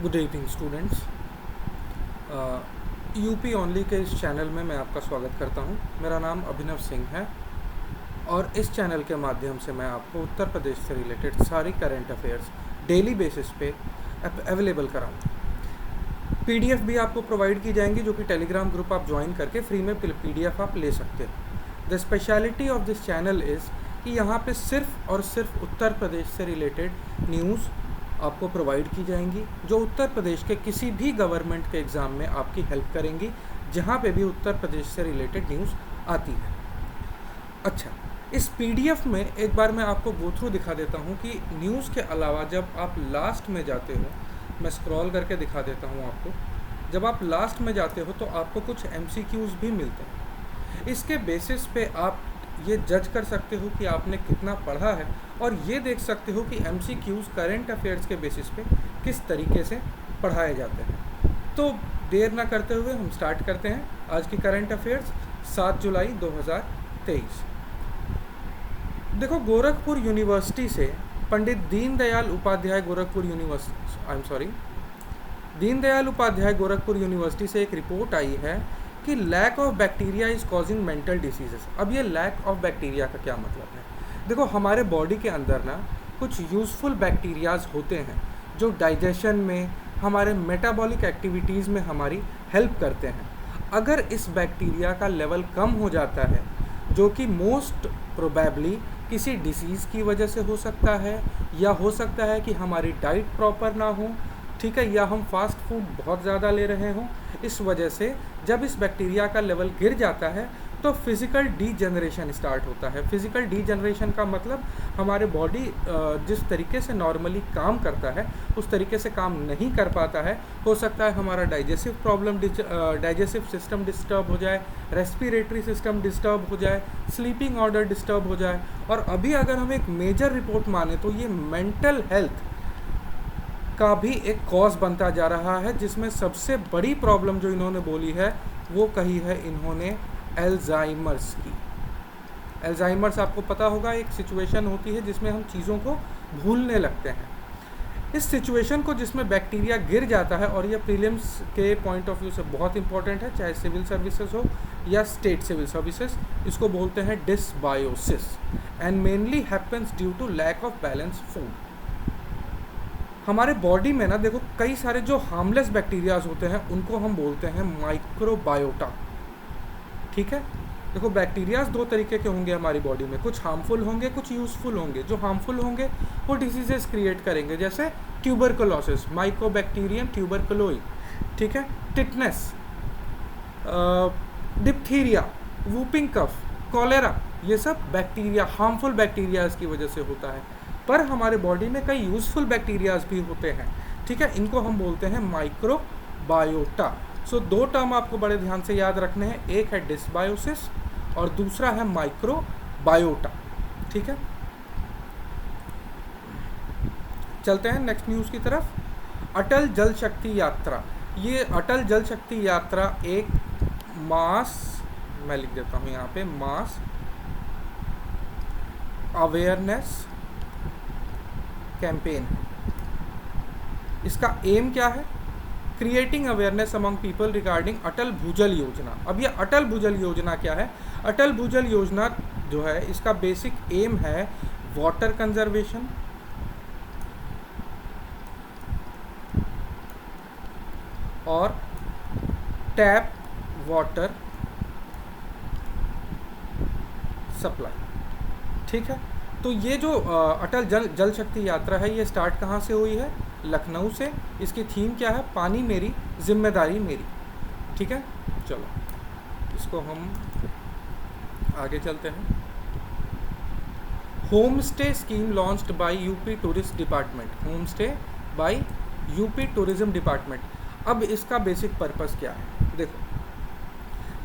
Good evening students. UP only के इस channel में मैं आपका स्वागत करता हूं। मेरा नाम अभिनव सिंह है और इस चैनल के माध्यम से मैं आपको उत्तर प्रदेश से रिलेटेड सारी करंट अफेयर्स डेली बेसिस पे अवेलेबल कराऊंगा। पीडीएफ भी आपको प्रोवाइड की जाएंगी, जो कि टेलीग्राम ग्रुप आप ज्वाइन करके फ्री में पीडीएफ आप ले सकते हो। The speciality of this channel is कि यहाँ पे सिर्फ और सिर्फ उत्तर प्रदेश से रिलेटेड न्यूज़ आपको प्रोवाइड की जाएंगी, जो उत्तर प्रदेश के किसी भी गवर्नमेंट के एग्ज़ाम में आपकी हेल्प करेंगी, जहाँ पे भी उत्तर प्रदेश से रिलेटेड न्यूज़ आती है। अच्छा, इस पीडीएफ में एक बार मैं आपको गो थ्रू दिखा देता हूँ कि न्यूज़ के अलावा जब आप लास्ट में जाते हो, मैं स्क्रॉल करके दिखा देता हूँ आपको। जब आप लास्ट में जाते हो तो आपको कुछ एमसीक्यूज़ भी मिलते हैं। इसके बेसिस पे आप ये जज कर सकते हो कि आपने कितना पढ़ा है, और ये देख सकते हो कि एमसीक्यूज़ करंट अफेयर्स के बेसिस पे किस तरीके से पढ़ाए जाते हैं। तो देर ना करते हुए हम स्टार्ट करते हैं आज की करंट अफेयर्स 7 जुलाई 2023। देखो, गोरखपुर यूनिवर्सिटी से पंडित दीनदयाल उपाध्याय गोरखपुर यूनिवर्सिटी से एक रिपोर्ट आई है कि lack of bacteria is causing mental diseases. अब ये लैक ऑफ बैक्टीरिया का क्या मतलब है? देखो, हमारे बॉडी के अंदर ना कुछ यूज़फुल बैक्टीरियाज होते हैं जो डाइजेशन में, हमारे मेटाबॉलिक एक्टिविटीज़ में हमारी हेल्प करते हैं। अगर इस बैक्टीरिया का लेवल कम हो जाता है, जो कि मोस्ट प्रोबेबली किसी डिसीज़ की वजह से हो सकता है, या हो सकता है कि हमारी डाइट प्रॉपर ना हो, ठीक है, या हम फास्ट फूड बहुत ज़्यादा ले रहे हों, इस वजह से जब इस बैक्टीरिया का लेवल गिर जाता है तो फिज़िकल डीजनरेशन स्टार्ट होता है। फिज़िकल डीजनरेशन का मतलब हमारे बॉडी जिस तरीके से नॉर्मली काम करता है उस तरीके से काम नहीं कर पाता है। हो सकता है हमारा डाइजेस्टिव सिस्टम डिस्टर्ब हो जाए, रेस्पिरेटरी सिस्टम डिस्टर्ब हो जाए, स्लीपिंग ऑर्डर डिस्टर्ब हो जाए, और अभी अगर हम एक मेजर रिपोर्ट माने तो ये मेंटल हेल्थ का भी एक कॉज बनता जा रहा है, जिसमें सबसे बड़ी प्रॉब्लम जो इन्होंने बोली है वो कही है इन्होंने एल्जाइमर्स की। एल्जाइमर्स आपको पता होगा, एक सिचुएशन होती है जिसमें हम चीज़ों को भूलने लगते हैं। इस सिचुएशन को जिसमें बैक्टीरिया गिर जाता है, और ये प्रीलिम्स के पॉइंट ऑफ व्यू से बहुत इंपॉर्टेंट है, चाहे सिविल सर्विसेज हो या स्टेट सिविल सर्विसेज, इसको बोलते हैं dysbiosis, and mainly happens due to lack of balance food. हमारे बॉडी में ना देखो, कई सारे जो हार्मलेस बैक्टीरियाज होते हैं उनको हम बोलते हैं माइक्रोबायोटा, ठीक है। देखो, बैक्टीरियाज दो तरीके के होंगे हमारी बॉडी में, कुछ हार्मफुल होंगे, कुछ यूज़फुल होंगे। जो हार्मफुल होंगे वो डिसीजेस क्रिएट करेंगे, जैसे ट्यूबरकुलोसिस, माइकोबैक्टीरियम ट्यूबरकुलोई, ठीक है, tetanus, diphtheria, whooping cough, cholera, ये सब बैक्टीरिया, हार्मफुल बैक्टीरियाज की वजह से होता है। पर हमारे बॉडी में कई यूज़फुल बैक्टीरियाज भी होते हैं, ठीक है, इनको हम बोलते हैं माइक्रोबायोटा। सो दो टर्म आपको बड़े ध्यान से याद रखने हैं, एक है डिसबायोसिस और दूसरा है माइक्रोबायोटा, ठीक है। चलते हैं नेक्स्ट न्यूज़ की तरफ। अटल जल शक्ति यात्रा। ये अटल जल शक्ति यात्रा एक मास, मैं लिख देता हूँ यहाँ पे, मास अवेयरनेस कैंपेन है। इसका एम क्या है? Creating awareness among people regarding Atal Bhujal Yojana. अब ये अटल भूजल योजना क्या है? अटल भूजल योजना जो है, इसका बेसिक एम है वाटर कंजर्वेशन, और टैप वाटर सप्लाई, ठीक है। तो ये जो अटल जल शक्ति यात्रा है, ये स्टार्ट कहाँ से हुई है? लखनऊ से। इसकी थीम क्या है? पानी मेरी जिम्मेदारी मेरी, ठीक है। चलो इसको हम आगे चलते हैं। Home stay scheme launched by UP tourist department. Home stay bye UP tourism department. अब इसका बेसिक पर्पस क्या है? देखो,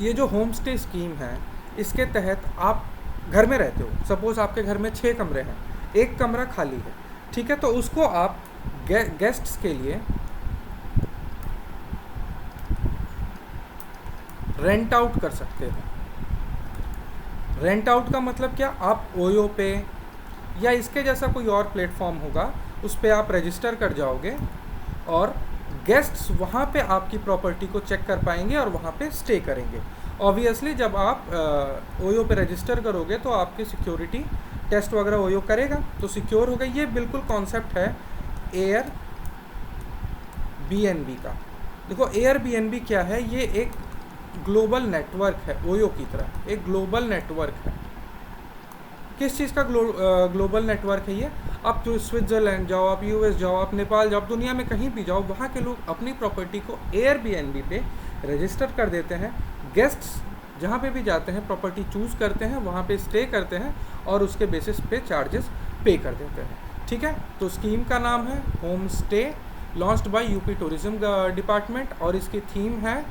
ये जो होम स्टे स्कीम है, इसके तहत आप घर में रहते हो, सपोज आपके घर में 6 कमरे हैं, एक कमरा खाली है, ठीक है, तो उसको आप गेस्ट्स के लिए रेंट आउट कर सकते हो। रेंट आउट का मतलब क्या? आप ओयो पे या इसके जैसा कोई और प्लेटफॉर्म होगा, उस पर आप रजिस्टर कर जाओगे और गेस्ट्स वहाँ पे आपकी प्रॉपर्टी को चेक कर पाएंगे और वहाँ पे स्टे करेंगे। ऑब्वियसली जब आप ओयो पे रजिस्टर करोगे तो आपकी सिक्योरिटी टेस्ट वगैरह ओयो करेगा, तो सिक्योर हो गई। ये बिल्कुल कॉन्सेप्ट है एयर बीएनबी का। देखो एयर बीएनबी क्या है, ये एक ग्लोबल नेटवर्क है, ओयो की तरह एक ग्लोबल नेटवर्क है। किस चीज़ का ग्लोबल नेटवर्क है ये? आप तो स्विट्ज़रलैंड जाओ, आप यूएस जाओ, आप नेपाल जाओ, आप दुनिया में कहीं भी जाओ, वहाँ के लोग अपनी प्रॉपर्टी को एयरबीएनबी पे रजिस्टर कर देते हैं। गेस्ट्स जहाँ पे भी जाते हैं प्रॉपर्टी चूज़ करते हैं, वहाँ पे स्टे करते हैं और उसके बेसिस पे चार्जेस पे कर देते हैं। ठीक है, तो स्कीम का नाम है home stay, launched by UP tourism department, और इसकी थीम है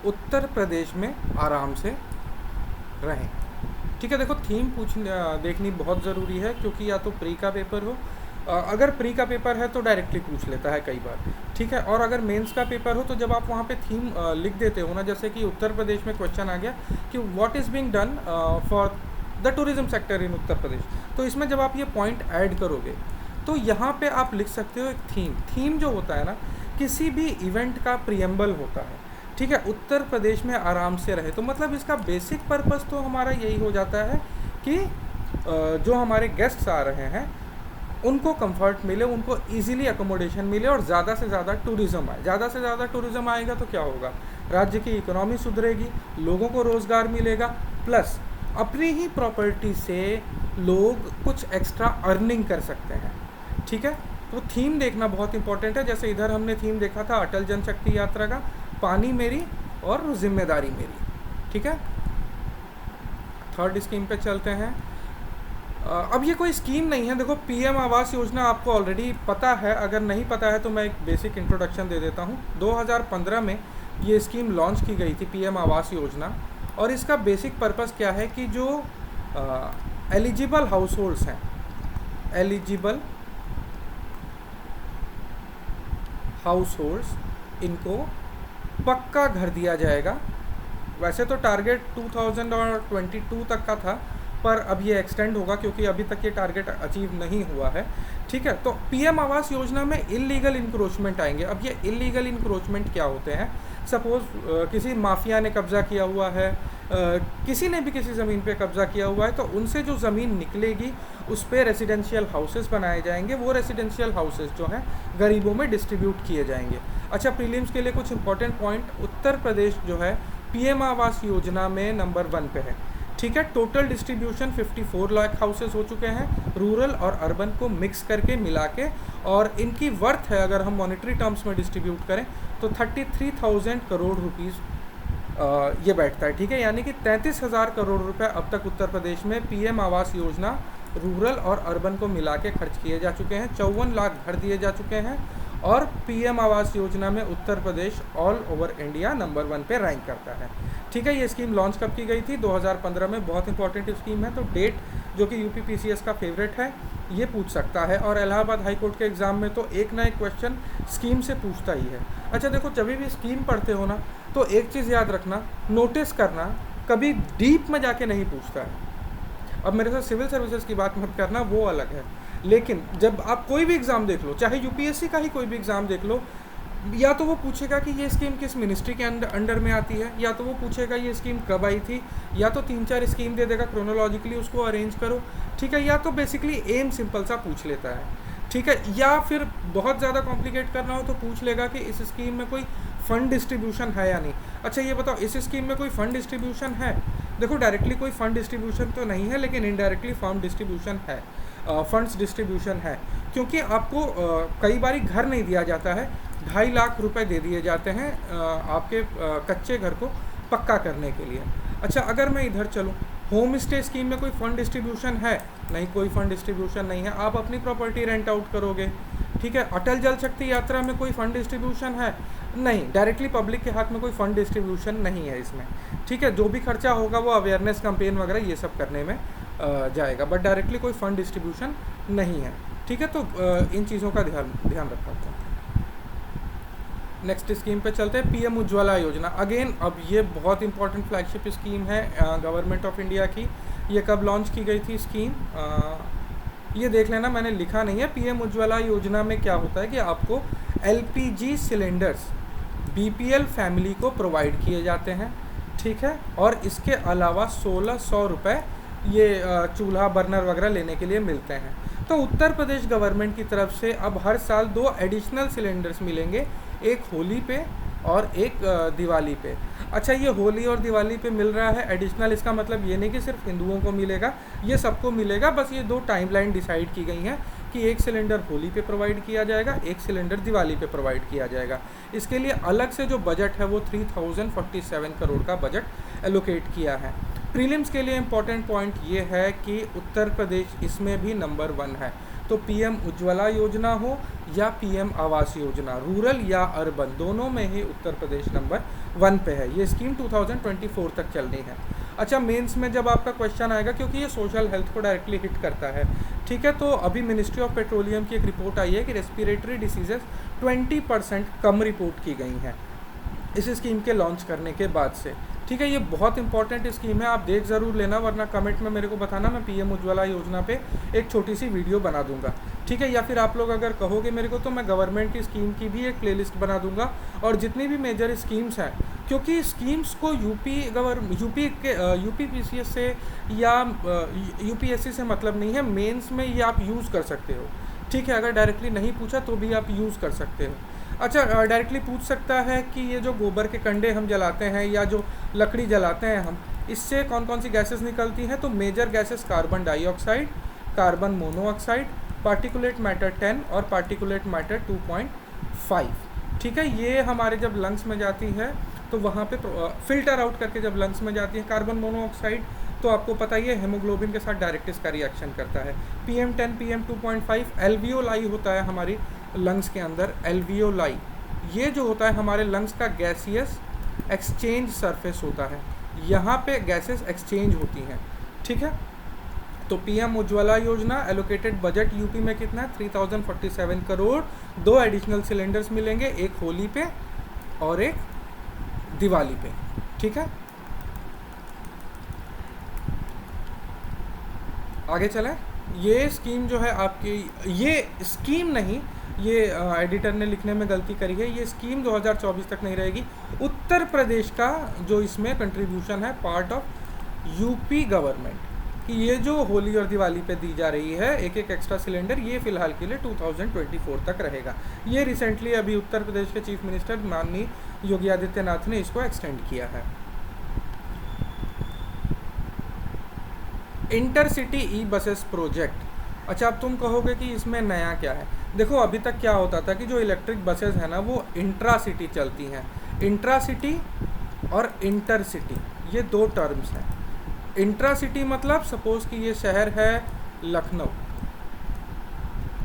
उत्तर प्रदेश में आराम से रहें। ठीक है, देखो थीम देखनी बहुत ज़रूरी है, क्योंकि या तो प्री का पेपर हो, अगर प्री का पेपर है तो डायरेक्टली पूछ लेता है कई बार। ठीक है, और अगर मेंस का पेपर हो तो जब आप वहाँ पे थीम लिख देते हो ना, जैसे कि उत्तर प्रदेश में क्वेश्चन आ गया कि what is being done for the tourism sector in Uttar Pradesh, तो इसमें जब आप ये पॉइंट ऐड करोगे तो यहाँ पे आप लिख सकते हो एक थीम जो होता है ना, किसी भी इवेंट का प्रियम्बल होता है। ठीक है, उत्तर प्रदेश में आराम से रहे, तो मतलब इसका बेसिक पर्पस तो हमारा यही हो जाता है कि जो हमारे गेस्ट्स आ रहे हैं उनको कंफर्ट मिले, उनको इजीली अकोमोडेशन मिले और ज़्यादा से ज़्यादा टूरिज़्म आए। ज़्यादा से ज़्यादा टूरिज़्म आएगा तो क्या होगा, राज्य की इकोनॉमी सुधरेगी, लोगों को रोज़गार मिलेगा, प्लस अपनी ही प्रॉपर्टी से लोग कुछ एक्स्ट्रा अर्निंग कर सकते हैं। ठीक है, तो थीम देखना बहुत इंपॉर्टेंट है। जैसे इधर हमने थीम देखा था अटल जनशक्ति यात्रा का, पानी मेरी और जिम्मेदारी मेरी। ठीक है, थर्ड स्कीम पे चलते हैं। अब ये कोई स्कीम नहीं है, देखो पीएम आवास योजना आपको ऑलरेडी पता है, अगर नहीं पता है तो मैं एक बेसिक इंट्रोडक्शन दे देता हूँ। 2015 में ये स्कीम लॉन्च की गई थी, पीएम आवास योजना, और इसका बेसिक पर्पस क्या है कि जो एलिजिबल हाउस होल्ड्स हैं, एलिजिबल हाउस होल्ड्स, इनको पक्का घर दिया जाएगा। वैसे तो टारगेट 2022 तक का था, पर अब ये एक्सटेंड होगा क्योंकि अभी तक ये टारगेट अचीव नहीं हुआ है। ठीक है, तो पीएम आवास योजना में इल्लीगल इंक्रोचमेंट आएंगे। अब ये इल्लीगल इंक्रोचमेंट क्या होते हैं? सपोज़ किसी माफिया ने कब्ज़ा किया हुआ है, किसी ने भी किसी ज़मीन पे कब्ज़ा किया हुआ है, तो उनसे जो ज़मीन निकलेगी उस पर रेसिडेंशियल हाउसेस बनाए जाएंगे। वो रेसिडेंशियल हाउसेस जो हैं गरीबों में डिस्ट्रीब्यूट किए जाएंगे। अच्छा, प्रीलिम्स के लिए कुछ इंपॉर्टेंट पॉइंट, उत्तर प्रदेश जो है पीएम आवास योजना में नंबर 1 पे है। ठीक है, टोटल डिस्ट्रीब्यूशन 54 लाख हाउसेस हो चुके हैं, रूरल और अर्बन को मिक्स करके मिला के, और इनकी वर्थ है अगर हम मॉनेटरी टर्म्स में डिस्ट्रीब्यूट करें तो 33,000 करोड़ रुपीज़ ये बैठता है। ठीक है, यानी कि 33,000 करोड़ रुपए अब तक उत्तर प्रदेश में पीएम आवास योजना रूरल और अर्बन को मिला के खर्च किए जा चुके हैं। 54 लाख घर दिए जा चुके हैं, और पीएम आवास योजना में Uttar Pradesh all over India number 1 पे रैंक करता है। ठीक है, ये स्कीम लॉन्च कब की गई थी? 2015 में। बहुत इंपॉर्टेंट स्कीम है, तो डेट जो कि यूपी पीसीएस का फेवरेट है ये पूछ सकता है, और इलाहाबाद हाई कोर्ट के एग्ज़ाम में तो एक ना एक क्वेश्चन स्कीम से पूछता ही है। अच्छा देखो, जब भी स्कीम पढ़ते हो ना तो एक चीज़ याद रखना, नोटिस करना, कभी डीप में जाके नहीं पूछता है। अब मेरे साथ सिविल सर्विसेज की बात मत करना, वो अलग है, लेकिन जब आप कोई भी एग्ज़ाम देख लो, चाहे यूपीएससी का ही कोई भी एग्ज़ाम देख लो, या तो वो पूछेगा कि ये स्कीम किस मिनिस्ट्री के अंडर में आती है, या तो वो पूछेगा ये स्कीम कब आई थी, या तो 3-4 स्कीम दे देगा क्रोनोलॉजिकली, उसको अरेंज करो। ठीक है, या तो बेसिकली एम सिंपल सा पूछ लेता है। ठीक है, या फिर बहुत ज़्यादा कॉम्प्लिकेट करना हो तो पूछ लेगा कि इस स्कीम में कोई फ़ंड डिस्ट्रीब्यूशन है या नहीं। अच्छा ये बताओ, इस स्कीम में कोई फ़ंड डिस्ट्रीब्यूशन है? देखो डायरेक्टली कोई फ़ंड डिस्ट्रीब्यूशन तो नहीं है, लेकिन इनडायरेक्टली फंड डिस्ट्रीब्यूशन है, फंड्स डिस्ट्रीब्यूशन है, क्योंकि आपको कई बार घर नहीं दिया जाता है, 2.5 लाख रुपए दे दिए जाते हैं आपके कच्चे घर को पक्का करने के लिए। अच्छा, अगर मैं इधर चलूँ, होम स्टे स्कीम में कोई फ़ंड डिस्ट्रीब्यूशन है? नहीं, कोई फ़ंड डिस्ट्रीब्यूशन नहीं है, आप अपनी प्रॉपर्टी रेंट आउट करोगे। ठीक है, अटल जल शक्ति यात्रा में कोई फ़ंड डिस्ट्रीब्यूशन है? नहीं, डायरेक्टली पब्लिक के हाथ में कोई फ़ंड डिस्ट्रीब्यूशन नहीं है इसमें। ठीक है, जो भी खर्चा होगा वो अवेयरनेस कैंपेन वगैरह ये सब करने में जाएगा, बट डायरेक्टली कोई फ़ंड डिस्ट्रीब्यूशन नहीं है। ठीक है, तो इन चीज़ों का ध्यान रखा था। नेक्स्ट स्कीम पे चलते हैं, पीएम उज्ज्वला योजना। अगेन अब ये बहुत इंपॉर्टेंट फ्लैगशिप स्कीम है गवर्नमेंट ऑफ इंडिया की। ये कब लॉन्च की गई थी स्कीम? ये देख लेना, मैंने लिखा नहीं है। पीएम उज्ज्वला योजना में क्या होता है कि आपको एलपीजी सिलेंडर्स बीपीएल फैमिली को प्रोवाइड किए जाते हैं, ठीक है। और इसके अलावा 1600 रुपये ये चूल्हा बर्नर वगैरह लेने के लिए मिलते हैं। तो उत्तर प्रदेश गवर्नमेंट की तरफ से अब हर साल 2 एडिशनल सिलेंडर्स मिलेंगे, एक होली पे और एक दिवाली पे। अच्छा, ये होली और दिवाली पे मिल रहा है एडिशनल, इसका मतलब ये नहीं कि सिर्फ हिंदुओं को मिलेगा, ये सबको मिलेगा। बस ये 2 टाइमलाइन डिसाइड की गई हैं कि एक सिलेंडर होली पे प्रोवाइड किया जाएगा, एक सिलेंडर दिवाली पे प्रोवाइड किया जाएगा। इसके लिए अलग से जो बजट है वो 3047 करोड़ का बजट एलोकेट किया है। प्रीलिम्स के लिए इम्पॉर्टेंट पॉइंट ये है कि उत्तर प्रदेश इसमें भी नंबर 1 है। तो पीएम उज्ज्वला योजना हो या पीएम आवास योजना, रूरल या अर्बन, दोनों में ही उत्तर प्रदेश नंबर 1 पे है। ये स्कीम 2024 तक चलनी है। अच्छा, मेंस में जब आपका क्वेश्चन आएगा, क्योंकि ये सोशल हेल्थ को डायरेक्टली हिट करता है, ठीक है, तो अभी मिनिस्ट्री ऑफ पेट्रोलियम की एक रिपोर्ट आई है कि रेस्पिरेटरी डिसीजेस 20% कम रिपोर्ट की गई हैं इस स्कीम के लॉन्च करने के बाद से, ठीक है। ये बहुत इंपॉर्टेंट स्कीम है, आप देख ज़रूर लेना, वरना कमेंट में मेरे को बताना, मैं पीएम उज्ज्वला योजना पे एक छोटी सी वीडियो बना दूंगा, ठीक है। या फिर आप लोग अगर कहोगे मेरे को तो मैं गवर्नमेंट की स्कीम की भी एक प्लेलिस्ट बना दूंगा, और जितनी भी मेजर स्कीम्स हैं, क्योंकि स्कीम्स को यूपी पीसीएस से या यूपीएससी से मतलब नहीं है, मेंस में ये आप यूज़ कर सकते हो, ठीक है। अगर डायरेक्टली नहीं पूछा तो भी आप यूज़ कर सकते हो। अच्छा, डायरेक्टली पूछ सकता है कि ये जो गोबर के कंडे हम जलाते हैं या जो लकड़ी जलाते हैं हम, इससे कौन कौन सी गैसेस निकलती हैं? तो major gases carbon dioxide, carbon monoxide, particulate matter 10 और पार्टिकुलेट मैटर 2.5, ठीक है। ये हमारे जब लंग्स में जाती है तो वहाँ पे फिल्टर आउट करके जब लंग्स में जाती है। कार्बन मोनोऑक्साइड तो आपको पता ही है हेमोग्लोबिन के साथ डायरेक्ट इसका रिएक्शन करता है। PM10, PM2.5 एल्वियोलाई होता है हमारी लंग्स के अंदर। एल्वियोलाई ये जो होता है हमारे लंग्स का गैसियस एक्सचेंज सरफेस होता है, यहाँ पे गैसेस एक्सचेंज होती हैं, ठीक है। तो पीएम उज्ज्वला योजना एलोकेटेड बजट यूपी में कितना है? 3047 करोड़। 2 एडिशनल सिलेंडर्स मिलेंगे, एक होली पे और एक दिवाली पे, ठीक है। आगे चलें। ये स्कीम जो है आपकी, ये स्कीम नहीं, ये एडिटर ने लिखने में गलती करी है, ये स्कीम 2024 तक नहीं रहेगी। उत्तर प्रदेश का जो इसमें कंट्रीब्यूशन है पार्ट ऑफ यूपी गवर्नमेंट, कि ये जो होली और दिवाली पे दी जा रही है एक एक एक्स्ट्रा सिलेंडर, ये फ़िलहाल के लिए 2024 तक रहेगा। ये रिसेंटली अभी उत्तर प्रदेश के चीफ मिनिस्टर माननीय योगी आदित्यनाथ ने इसको एक्सटेंड किया है। Intercity e buses project. अच्छा, अब तुम कहोगे कि इसमें नया क्या है? देखो, अभी तक क्या होता था कि जो इलेक्ट्रिक बसेस हैं ना वो इंट्रा सिटी चलती हैं। इंट्रा सिटी और इंटरसिटी ये 2 टर्म्स हैं। इंट्रा सिटी मतलब सपोज़ कि ये शहर है लखनऊ,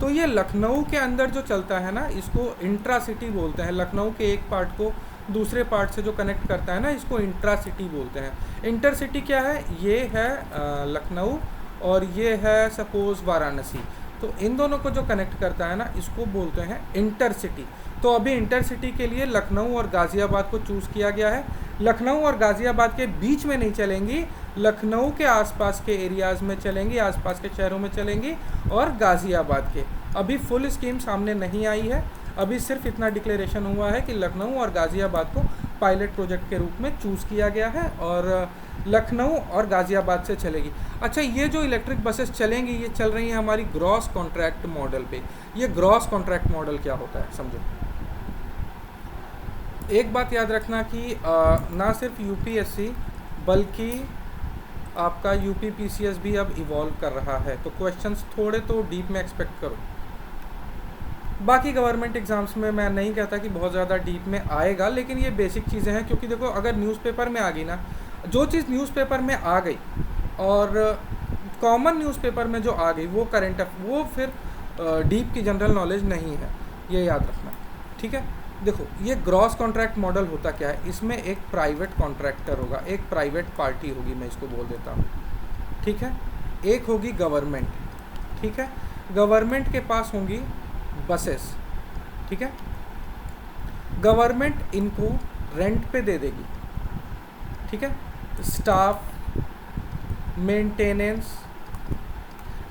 तो ये लखनऊ के अंदर जो चलता है ना इसको इंट्रा सिटी बोलते हैं। लखनऊ के एक पार्ट को दूसरे पार्ट से जो कनेक्ट करता है ना इसको इंट्रा सिटी बोलते हैं। इंटर सिटी क्या है? ये है लखनऊ और ये है सपोज़ वाराणसी, तो इन दोनों को जो कनेक्ट करता है ना इसको बोलते हैं इंटर सिटी। तो अभी इंटर सिटी के लिए लखनऊ और गाज़ियाबाद को चूज़ किया गया है। लखनऊ और गाज़ियाबाद के बीच में नहीं चलेंगी, लखनऊ के आसपास के एरियाज़ में चलेंगी, आसपास के शहरों में चलेंगी, और गाज़ियाबाद के। अभी फुल स्कीम सामने नहीं आई है, अभी सिर्फ इतना डिक्लेरेशन हुआ है कि लखनऊ और गाज़ियाबाद को पायलट प्रोजेक्ट के रूप में चूज़ किया गया है और लखनऊ और गाज़ियाबाद से चलेगी। अच्छा, ये जो इलेक्ट्रिक बसेस चलेंगी ये चल रही हैं हमारी ग्रॉस कॉन्ट्रैक्ट मॉडल पे। ये ग्रॉस कॉन्ट्रैक्ट मॉडल क्या होता है समझो। एक बात याद रखना कि ना सिर्फ यूपीएससी बल्कि आपका यूपीपीसीएस भी अब इवॉल्व कर रहा है, तो क्वेश्चंस थोड़े तो डीप में एक्सपेक्ट करो। बाकी गवर्नमेंट एग्ज़ाम्स में मैं नहीं कहता कि बहुत ज़्यादा डीप में आएगा, लेकिन ये बेसिक चीज़ें हैं। क्योंकि देखो, अगर न्यूज़पेपर में आ गई ना, जो चीज़ न्यूज़पेपर में आ गई और कॉमन न्यूज़पेपर में जो आ गई वो करंट वो फिर डीप की जनरल नॉलेज नहीं है, ये याद रखना, ठीक है। देखो, ये ग्रॉस कॉन्ट्रैक्ट मॉडल होता क्या है, इसमें एक प्राइवेट कॉन्ट्रैक्टर होगा, एक प्राइवेट पार्टी होगी, मैं इसको बोल देता हूँ, ठीक है। एक होगी गवर्नमेंट, ठीक है। गवर्नमेंट के पास होंगी बसेस, ठीक है। गवर्नमेंट इनको रेंट पे दे देगी, ठीक है। स्टाफ, मेंटेनेंस,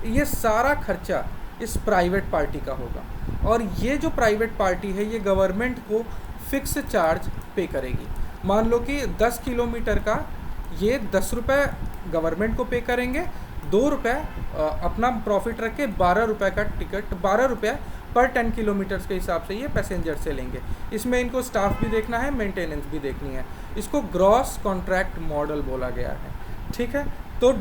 ये सारा खर्चा इस प्राइवेट पार्टी का होगा। और ये जो प्राइवेट पार्टी है ये गवर्नमेंट को फिक्स चार्ज पे करेगी। मान लो कि 10 किलोमीटर का ये 10 रुपये गवर्नमेंट को पे करेंगे, 2 रुपये अपना प्रॉफिट रख के 12 रुपये का टिकट, 12 रुपये पर 10 किलोमीटर्स के हिसाब से ये पैसेंजर से लेंगे। इसमें इनको स्टाफ भी देखना है, मेंटेनेंस भी देखनी है। इसको ग्रॉस कॉन्ट्रैक्ट मॉडल बोला गया है, ठीक है। तो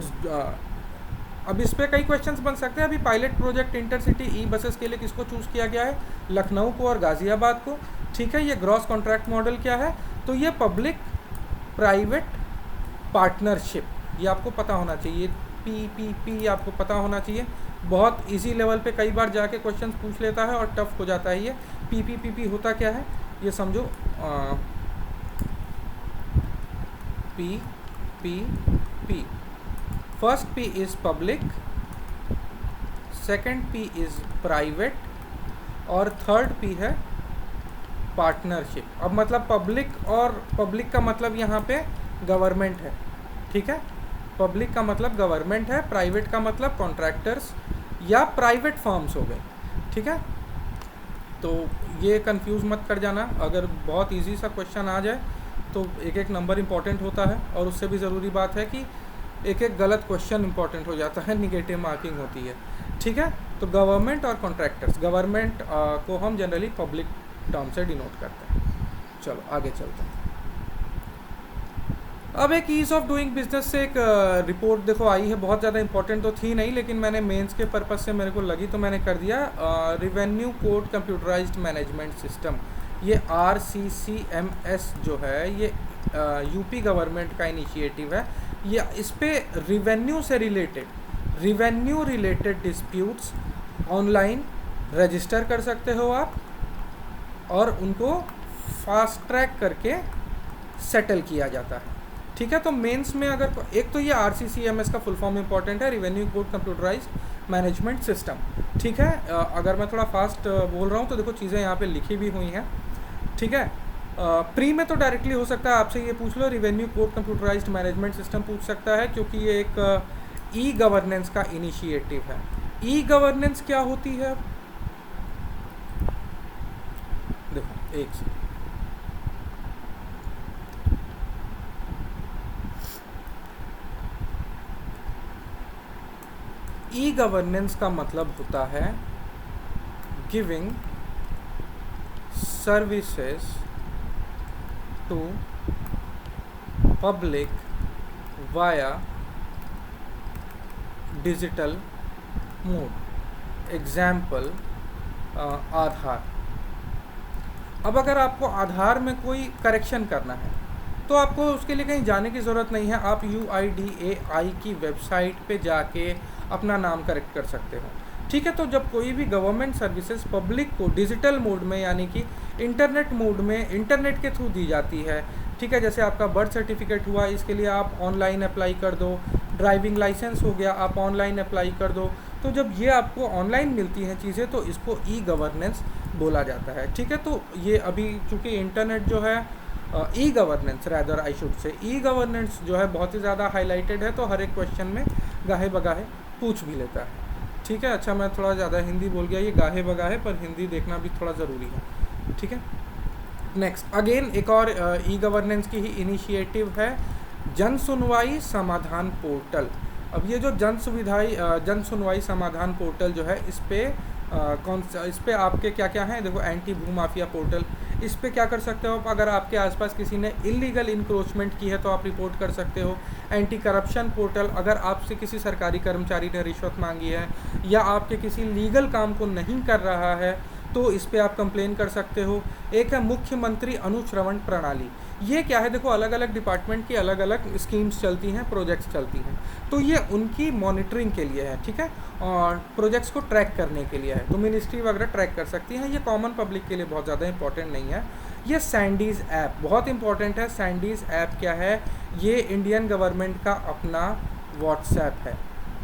अब इस पर कई क्वेश्चंस बन सकते हैं। अभी pilot project intercity e buses के लिए किसको चूज़ किया गया है? लखनऊ को और गाज़ियाबाद को, ठीक है। ये ग्रॉस कॉन्ट्रैक्ट मॉडल क्या है? तो ये पब्लिक प्राइवेट पार्टनरशिप, ये आपको पता होना चाहिए। PPP आपको पता होना चाहिए। बहुत इजी लेवल पे कई बार जाके क्वेश्चंस पूछ लेता है और टफ हो जाता है ये। PPP होता क्या है ये समझो। PPP, first P is public, second P is private और थर्ड P है पार्टनरशिप। अब मतलब पब्लिक, और पब्लिक का मतलब यहाँ पे गवर्नमेंट है, ठीक है। पब्लिक का मतलब गवर्नमेंट है, प्राइवेट का मतलब कॉन्ट्रैक्टर्स या प्राइवेट फर्म्स हो गए, ठीक है। तो ये कंफ्यूज मत कर जाना। अगर बहुत इजी सा क्वेश्चन आ जाए तो एक एक नंबर इंपॉर्टेंट होता है, और उससे भी ज़रूरी बात है कि एक एक गलत क्वेश्चन इंपॉर्टेंट हो जाता है, निगेटिव मार्किंग होती है, ठीक है। तो गवर्नमेंट और कॉन्ट्रैक्टर्स, गवर्नमेंट को हम जनरली पब्लिक टर्म से डिनोट करते हैं। चलो आगे चलते हैं। अब एक ईज़ ऑफ डूइंग बिजनेस से एक रिपोर्ट देखो आई है, बहुत ज़्यादा इंपॉर्टेंट तो थी नहीं, लेकिन मैंने मेंस के पर्पस से मेरे को लगी तो मैंने कर दिया। Revenue code computerised management system, ये RCCMS जो है ये यूपी गवर्नमेंट का इनिशिएटिव है। ये इस पे रिवेन्यू से revenue related disputes online register कर सकते हो आप, और उनको फास्ट ट्रैक करके सेटल किया जाता है, ठीक है। तो मेंस में अगर एक तो ये RCCMS का फुल फॉर्म इंपॉर्टेंट है, revenue code computerised management system, ठीक है। अगर मैं थोड़ा फास्ट बोल रहा हूँ तो देखो चीज़ें यहाँ पे लिखी भी हुई हैं, ठीक है। प्री में तो डायरेक्टली हो सकता है आपसे ये पूछ लो, revenue code computerised management system पूछ सकता है, क्योंकि ये एक ई गवर्नेंस का इनिशिएटिव है। ई गवर्नेंस क्या होती है? देखो एक सेकंड, ई गवर्नेंस का मतलब होता है giving services to public via digital mode. Example Aadhaar. अब अगर आपको आधार में कोई करेक्शन करना है तो आपको उसके लिए कहीं जाने की ज़रूरत नहीं है, आप UIDAI की वेबसाइट पे जाके अपना नाम करेक्ट कर सकते हो, ठीक है। तो जब कोई भी गवर्नमेंट सर्विसेज पब्लिक को डिजिटल मोड में यानी कि इंटरनेट मोड में इंटरनेट के थ्रू दी जाती है, ठीक है। जैसे आपका बर्थ सर्टिफिकेट हुआ, इसके लिए आप ऑनलाइन अप्लाई कर दो, ड्राइविंग लाइसेंस हो गया आप ऑनलाइन अप्लाई कर दो। तो जब ये आपको ऑनलाइन मिलती हैं चीज़ें तो इसको ई गवर्नेंस बोला जाता है, ठीक है। तो ये अभी चूँकि इंटरनेट जो है e governance rather I should say e governance जो है बहुत ही ज़्यादा हाईलाइटेड है, तो हर एक क्वेश्चन में गाहे बगाहे पूछ भी लेता है, ठीक है। अच्छा मैं थोड़ा ज़्यादा हिंदी बोल गया, ये गाहे बगाहे पर हिंदी देखना भी थोड़ा ज़रूरी है, ठीक है। नेक्स्ट अगेन एक और ई गवर्नेंस की ही इनिशिएटिव है जन सुनवाई समाधान पोर्टल। अब ये जो जन सुनवाई समाधान पोर्टल जो है इस पे आपके क्या क्या हैं, देखो एंटी भू माफिया पोर्टल, इस पे क्या कर सकते हो आप, अगर आपके आसपास किसी ने इलीगल इंक्रोचमेंट की है तो आप रिपोर्ट कर सकते हो। एंटी करप्शन पोर्टल, अगर आपसे किसी सरकारी कर्मचारी ने रिश्वत मांगी है या आपके किसी लीगल काम को नहीं कर रहा है तो इस पे आप कंप्लेन कर सकते हो। एक है मुख्यमंत्री अनुश्रवण प्रणाली, ये क्या है, देखो अलग अलग डिपार्टमेंट की अलग अलग स्कीम्स चलती हैं, प्रोजेक्ट्स चलती हैं, तो ये उनकी मॉनिटरिंग के लिए है, ठीक है, और प्रोजेक्ट्स को ट्रैक करने के लिए है, तो मिनिस्ट्री वगैरह ट्रैक कर सकती हैं। ये कॉमन पब्लिक के लिए बहुत ज़्यादा इंपॉर्टेंट नहीं है। ये सैंडीज़ ऐप बहुत इंपॉर्टेंट है। सैंडीज़ ऐप क्या है, ये इंडियन गवर्नमेंट का अपना व्हाट्सएप है,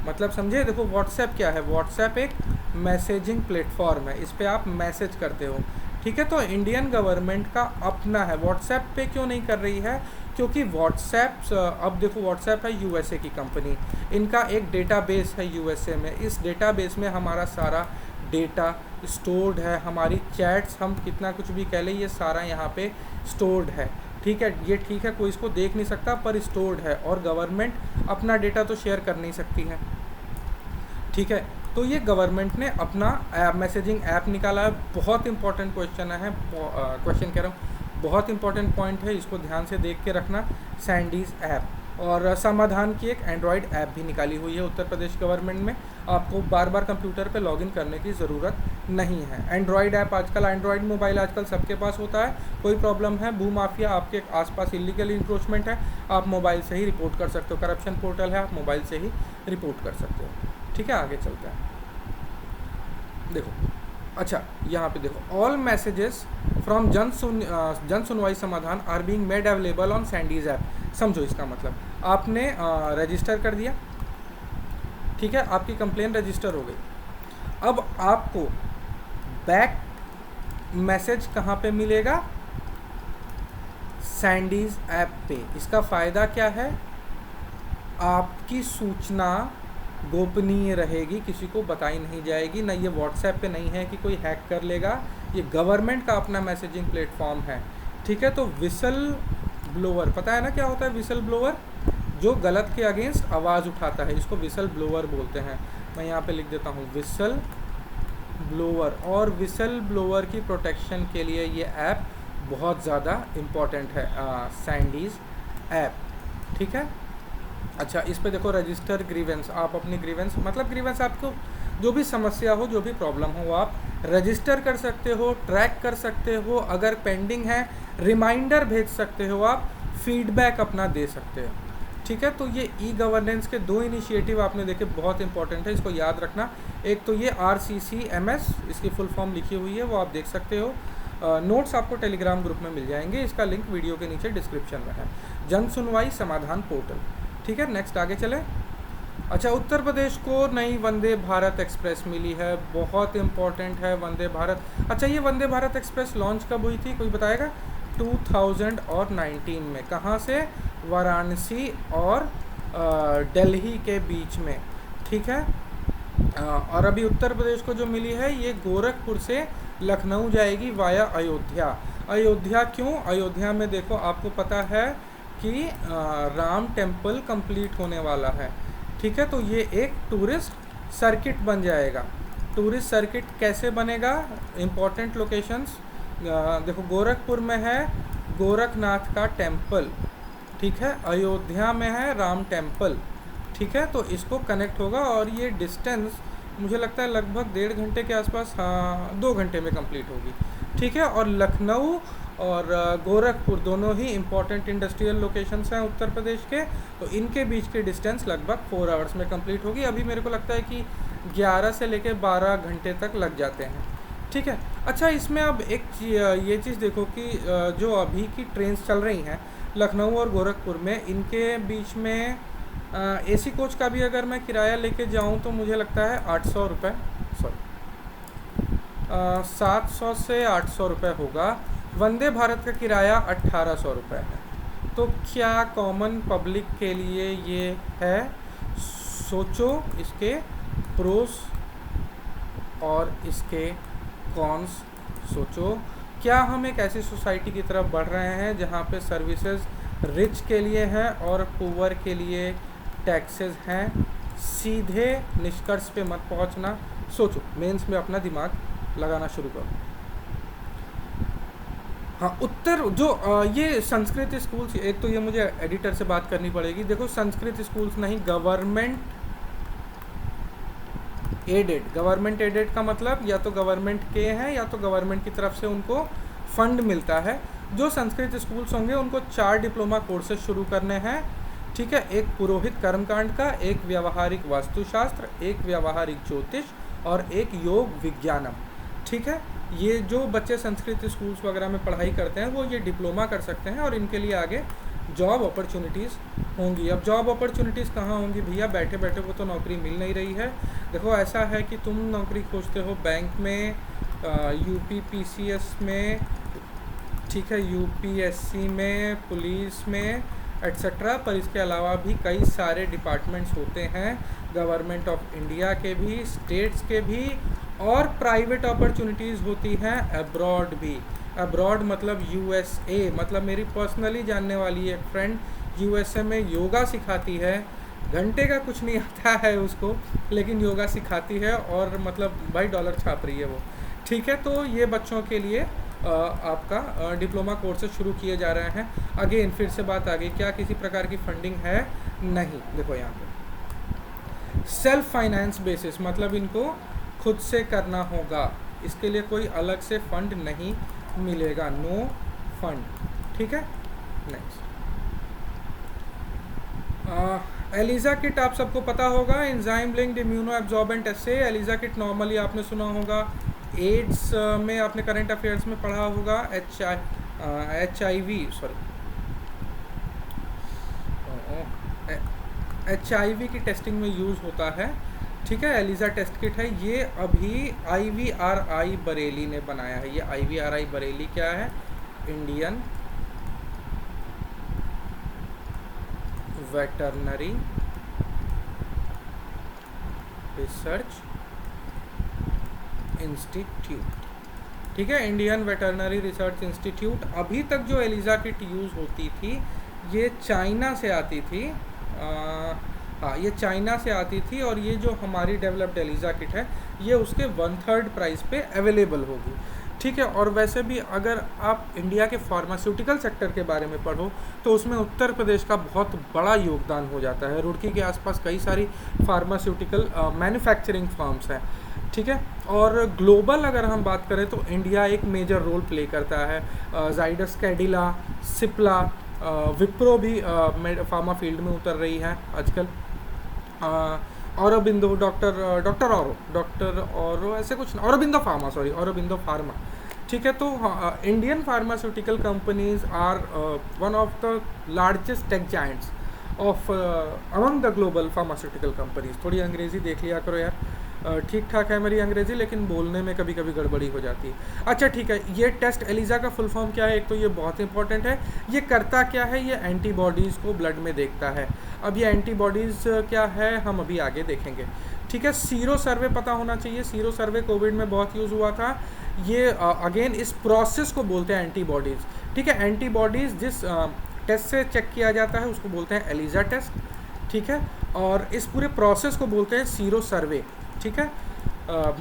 मतलब समझे। देखो व्हाट्सएप क्या है, व्हाट्सएप एक मैसेजिंग प्लेटफॉर्म है, इस पर आप मैसेज करते हो, ठीक है। तो इंडियन गवर्नमेंट का अपना है। व्हाट्सएप पे क्यों नहीं कर रही है, क्योंकि व्हाट्सएप, अब देखो व्हाट्सएप है यूएसए की कंपनी, इनका एक डेटाबेस है यूएसए में, इस डेटाबेस में हमारा सारा डेटा स्टोर्ड है, हमारी चैट्स, हम कितना कुछ भी कह लें, ये सारा यहाँ पे स्टोर्ड है। ठीक है, ये ठीक है, कोई इसको देख नहीं सकता पर स्टोर्ड है, और गवर्नमेंट अपना डेटा तो शेयर कर नहीं सकती है। ठीक है, तो ये गवर्नमेंट ने अपना मैसेजिंग ऐप निकाला है। बहुत इंपॉर्टेंट क्वेश्चन है, क्वेश्चन कह रहा हूँ, बहुत इंपॉर्टेंट पॉइंट है, इसको ध्यान से देख के रखना। सैंडीज ऐप, और समाधान की एक एंड्रॉयड ऐप भी निकाली हुई है उत्तर प्रदेश गवर्नमेंट में। आपको बार बार कंप्यूटर पे लॉगिन करने की ज़रूरत नहीं है। एंड्रॉयड ऐप आजकल, एंड्रॉयड मोबाइल आजकल सबके पास होता है। कोई प्रॉब्लम है, भूमाफिया आपके आसपास इलीगल इंक्रोचमेंट है, आप मोबाइल से ही रिपोर्ट कर सकते हो। करप्शन पोर्टल है, आप मोबाइल से ही रिपोर्ट कर सकते हो। ठीक है, आगे चलते हैं। देखो, अच्छा यहाँ पे देखो, all messages from Jan Sunwai Samadhan are being made available on Sandes app. समझो इसका मतलब, आपने रजिस्टर कर दिया, ठीक है, आपकी कंप्लेन रजिस्टर हो गई। अब आपको बैक मैसेज कहाँ पे मिलेगा? सैंडीज ऐप पे। इसका फ़ायदा क्या है? आपकी सूचना गोपनीय रहेगी, किसी को बताई नहीं जाएगी, ना ये व्हाट्सएप पे नहीं है कि कोई हैक कर लेगा, ये गवर्नमेंट का अपना मैसेजिंग प्लेटफॉर्म है। ठीक है, तो विसल ब्लोअर, पता है ना क्या होता है विसल ब्लोअर? जो गलत के अगेंस्ट आवाज़ उठाता है, इसको विसल ब्लोअर बोलते हैं। मैं यहाँ पे लिख देता हूँ विसल ब्लोअर, और विसल ब्लोअर की प्रोटेक्शन के लिए ये ऐप बहुत ज़्यादा इम्पॉर्टेंट है, सैंडीज ऐप। ठीक है, अच्छा इस पे देखो, रजिस्टर ग्रीवेंस, आप अपनी ग्रीवेंस, मतलब ग्रीवेंस आपको जो भी समस्या हो, जो भी प्रॉब्लम हो, आप रजिस्टर कर सकते हो, ट्रैक कर सकते हो, अगर पेंडिंग है रिमाइंडर भेज सकते हो, आप फीडबैक अपना दे सकते हो। ठीक है, तो ये ई गवर्नेंस के दो इनिशिएटिव आपने देखे, बहुत इंपॉर्टेंट है, इसको याद रखना। एक तो ये RCCMS, इसकी फुल फॉर्म लिखी हुई है, वो आप देख सकते हो। नोट्स आपको टेलीग्राम ग्रुप में मिल जाएंगे, इसका लिंक वीडियो के नीचे डिस्क्रिप्शन में है। जन सुनवाई समाधान पोर्टल। ठीक है, नेक्स्ट आगे चले। अच्छा, उत्तर प्रदेश को नई वंदे भारत एक्सप्रेस मिली है, बहुत इंपॉर्टेंट है वंदे भारत। अच्छा, ये वंदे भारत एक्सप्रेस लॉन्च कब हुई थी, कोई बताएगा? 2019 में। कहाँ से? वाराणसी और दिल्ली के बीच में। ठीक है, और अभी उत्तर प्रदेश को जो मिली है, ये गोरखपुर से लखनऊ जाएगी वाया अयोध्या। अयोध्या क्यों? अयोध्या में देखो, आपको पता है कि राम टेम्पल कंप्लीट होने वाला है। ठीक है, तो ये एक टूरिस्ट सर्किट बन जाएगा। टूरिस्ट सर्किट कैसे बनेगा? इम्पोर्टेंट लोकेशंस देखो, गोरखपुर में है गोरखनाथ का टेम्पल, ठीक है, अयोध्या में है राम टेम्पल। ठीक है, तो इसको कनेक्ट होगा, और ये डिस्टेंस मुझे लगता है लगभग 1.5 घंटे के आसपास, हाँ 2 घंटे में कंप्लीट होगी। ठीक है, और लखनऊ और गोरखपुर दोनों ही इम्पॉर्टेंट इंडस्ट्रियल लोकेशंस हैं उत्तर प्रदेश के, तो इनके बीच की डिस्टेंस लगभग 4 आवर्स में कंप्लीट होगी। अभी मेरे को लगता है कि 11 से लेकर 12 घंटे तक लग जाते हैं। ठीक है, अच्छा इसमें अब एक ये चीज़ देखो कि जो अभी की ट्रेन्स चल रही हैं लखनऊ और गोरखपुर में, इनके बीच में AC कोच का भी अगर मैं किराया लेके जाऊँ तो मुझे लगता है 800 रुपये, सॉरी 700 से 800 रुपये होगा। वंदे भारत का किराया 1800 रुपये है। तो क्या कॉमन पब्लिक के लिए ये है? सोचो इसके प्रोस और इसके कॉन्स सोचो। क्या हम एक ऐसी सोसाइटी की तरफ बढ़ रहे हैं जहाँ पे सर्विसेज रिच के लिए हैं और पुअर के लिए टैक्सेस हैं? सीधे निष्कर्ष पे मत पहुँचना, सोचो, मेंस में अपना दिमाग लगाना शुरू करो। हाँ, उत्तर जो ये संस्कृत स्कूल्स, एक तो ये मुझे एडिटर से बात करनी पड़ेगी। देखो, संस्कृत स्कूल्स नहीं, गवर्नमेंट एडेड। गवर्नमेंट एडेड का मतलब या तो गवर्नमेंट के हैं या तो गवर्नमेंट की तरफ से उनको फंड मिलता है। जो संस्कृत स्कूल्स होंगे उनको 4 डिप्लोमा कोर्सेज शुरू करने हैं। ठीक है, एक पुरोहित कर्मकांड का, एक व्यावहारिक वास्तुशास्त्र, एक व्यावहारिक ज्योतिष और एक योग विज्ञानम। ठीक है, ये जो बच्चे संस्कृत स्कूल्स वगैरह में पढ़ाई करते हैं वो ये डिप्लोमा कर सकते हैं, और इनके लिए आगे जॉब अपॉर्चुनिटीज़ होंगी। अब जॉब अपॉर्चुनिटीज़ कहाँ होंगी भैया? बैठे बैठे वो तो नौकरी मिल नहीं रही है। देखो, ऐसा है कि तुम नौकरी खोजते हो बैंक में, UP PCS में, ठीक है, यूपीएससी में, पुलिस में एट्सेट्रा, पर इसके अलावा भी कई सारे डिपार्टमेंट्स होते हैं गवर्नमेंट ऑफ इंडिया के भी, स्टेट्स के भी, और प्राइवेट अपॉर्चुनिटीज़ होती हैं अब्रॉड भी। अब्रॉड मतलब यूएसए, मतलब मेरी पर्सनली जानने वाली एक फ्रेंड यूएसए में योगा सिखाती है, घंटे का कुछ नहीं आता है उसको, लेकिन योगा सिखाती है और मतलब भाई डॉलर छाप रही है वो। ठीक है, तो ये बच्चों के लिए आपका डिप्लोमा कोर्सेज शुरू किए जा रहे हैं। अगेन फिर से बात आ गई, क्या किसी प्रकार की फंडिंग है? नहीं। देखो यहाँ पे सेल्फ फाइनेंस बेसिस, मतलब इनको खुद से करना होगा, इसके लिए कोई अलग से फंड नहीं मिलेगा, नो फंड। ठीक है, नेक्स्ट एलिजा किट आप सबको पता होगा, एंजाइम लिंक्ड इम्यूनो एब्जॉर्बेंट एसे। एलिजा किट नॉर्मली आपने सुना होगा, एड्स में आपने करंट अफेयर्स में पढ़ा होगा, HIV की टेस्टिंग में यूज़ होता है। ठीक है, एलिजा टेस्ट किट है ये, अभी IVRI बरेली ने बनाया है। ये IVRI बरेली क्या है? Indian veterinary research institute. ठीक है, इंडियन वेटरनरी रिसर्च इंस्टीट्यूट। अभी तक जो एलिजा किट यूज़ होती थी ये चाइना से आती थी, हाँ ये चाइना से आती थी, और ये जो हमारी डेवलप्ड एलिजा किट है ये उसके 1/3 प्राइस पे अवेलेबल होगी। ठीक है, और वैसे भी अगर आप इंडिया के फार्मास्यूटिकल सेक्टर के बारे में पढ़ो तो उसमें उत्तर प्रदेश का बहुत बड़ा योगदान हो जाता है। रुड़की के आसपास कई सारी फार्मास्यूटिकल मैन्युफैक्चरिंग फर्म्स हैं। ठीक है, और ग्लोबल अगर हम बात करें तो इंडिया एक मेजर रोल प्ले करता है। जाइडस कैडिला, सिप्ला, विप्रो भी फार्मा फील्ड में उतर रही है आजकल। औरोबिंदो, डॉक्टर औरो ऐसे कुछ, Aurobindo pharma, sorry Aurobindo pharma. ठीक है, तो Indian pharmaceutical companies are one of the largest tech giants of among the global pharmaceutical companies. थोड़ी अंग्रेज़ी देख लिया करो यार, ठीक ठाक है मेरी अंग्रेज़ी, लेकिन बोलने में कभी कभी गड़बड़ी हो जाती है। अच्छा ठीक है, ये टेस्ट एलिजा का फुल फॉर्म क्या है? एक तो ये बहुत इंपॉर्टेंट है, ये करता क्या है? ये एंटीबॉडीज़ को ब्लड में देखता है। अब ये एंटीबॉडीज़ क्या है हम अभी आगे देखेंगे। ठीक है, सीरो सर्वे पता होना चाहिए। सीरो सर्वे कोविड में बहुत यूज़ हुआ था। ये अगेन इस प्रोसेस को बोलते हैं एंटीबॉडीज़। ठीक है, एंटीबॉडीज़ जिस टेस्ट से चेक किया जाता है उसको बोलते हैं एलिजा टेस्ट। ठीक है, और इस पूरे प्रोसेस को बोलते हैं सीरो सर्वे। ठीक है,